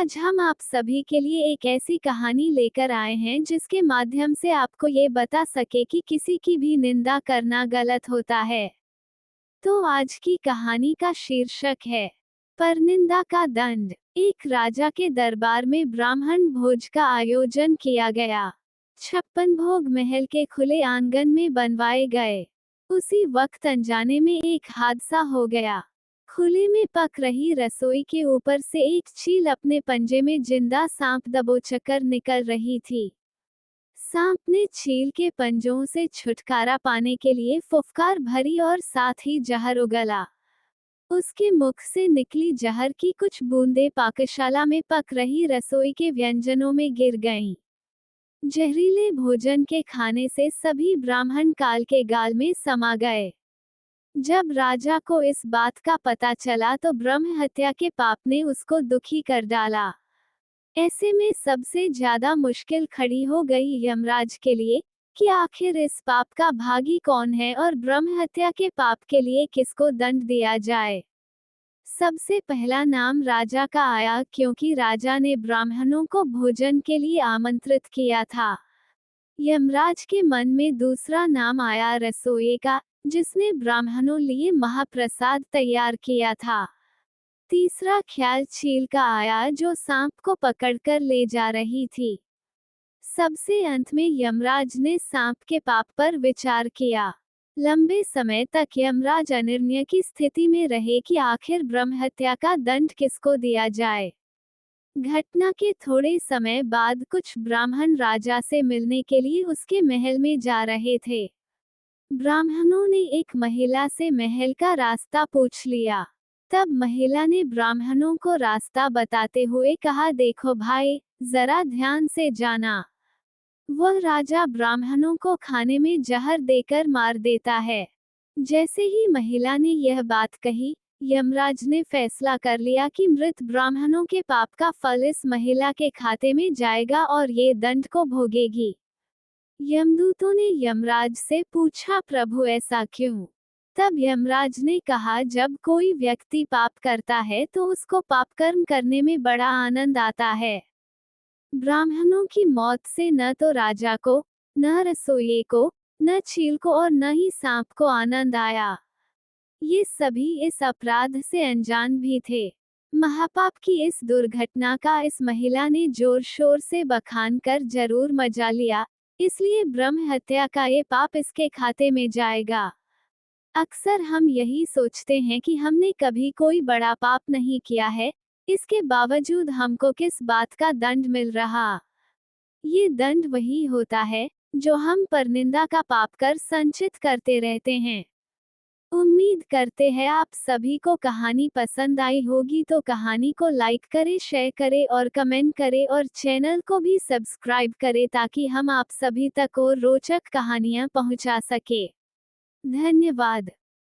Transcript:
आज हम आप सभी के लिए एक ऐसी कहानी लेकर आए हैं जिसके माध्यम से आपको ये बता सके कि किसी की भी निंदा करना गलत होता है। तो आज की कहानी का शीर्षक है परनिंदा का दंड। एक राजा के दरबार में ब्राह्मण भोज का आयोजन किया गया। 56 भोग महल के खुले आंगन में बनवाए गए। उसी वक्त अनजाने में एक हादसा हो गया। खुले में पक रही रसोई के ऊपर से एक चील अपने पंजे में जिंदा सांप दबोचकर निकल रही थी। सांप ने चील के पंजों से छुटकारा पाने के लिए फुफकार भरी और साथ ही जहर उगला। उसके मुख से निकली जहर की कुछ बूंदें पाकशाला में पक रही रसोई के व्यंजनों में गिर गईं। जहरीले भोजन के खाने से सभी ब्राह्मण काल के गाल में समा गए। जब राजा को इस बात का पता चला तो ब्रह्म हत्या के पाप ने उसको दुखी कर डाला। ऐसे में सबसे ज्यादा मुश्किल खड़ी हो गई यमराज के लिए कि आखिर इस पाप का भागी कौन है और ब्रह्म हत्या के पाप के लिए किसको दंड दिया जाए। सबसे पहला नाम राजा का आया क्योंकि राजा ने ब्राह्मणों को भोजन के लिए आमंत्रित किया था। यमराज के मन में दूसरा नाम आया रसोइये का, जिसने ब्राह्मणों लिए महाप्रसाद तैयार किया था। तीसरा ख्याल चील का आया जो सांप को पकड़कर ले जा रही थी। सबसे अंत में यमराज ने सांप के पाप पर विचार किया। लंबे समय तक यमराज अनिर्णय की स्थिति में रहे कि आखिर ब्रह्म हत्या का दंड किसको दिया जाए। घटना के थोड़े समय बाद कुछ ब्राह्मण राजा से मिलने के लिए उसके महल में जा रहे थे। ब्राह्मणों ने एक महिला से महल का रास्ता पूछ लिया। तब महिला ने ब्राह्मणों को रास्ता बताते हुए कहा, देखो भाई, जरा ध्यान से जाना। वह राजा ब्राह्मणों को खाने में जहर देकर मार देता है। जैसे ही महिला ने यह बात कही, यमराज ने फैसला कर लिया कि मृत ब्राह्मणों के पाप का फल इस महिला के खाते में जाएगा और ये दंड को भोगेगी। यमदूतों ने यमराज से पूछा, प्रभु ऐसा क्यों? तब यमराज ने कहा, जब कोई व्यक्ति पाप करता है तो उसको पाप कर्म करने में बड़ा आनंद आता है। ब्राह्मणों की मौत से न तो राजा को, न रसोइये को, न चील को और न ही सांप को आनंद आया। ये सभी इस अपराध से अनजान भी थे। महापाप की इस दुर्घटना का इस महिला ने जोर शोर से बखान कर जरूर मजा लिया, इसलिए ब्रह्म हत्या का ये पाप इसके खाते में जाएगा। अक्सर हम यही सोचते हैं कि हमने कभी कोई बड़ा पाप नहीं किया है, इसके बावजूद हमको किस बात का दंड मिल रहा। ये दंड वही होता है जो हम परनिंदा का पाप कर संचित करते रहते हैं। उम्मीद करते हैं आप सभी को कहानी पसंद आई होगी, तो कहानी को लाइक करें, शेयर करें और कमेंट करें और चैनल को भी सब्सक्राइब करें ताकि हम आप सभी तक और रोचक कहानियां पहुंचा सके। धन्यवाद।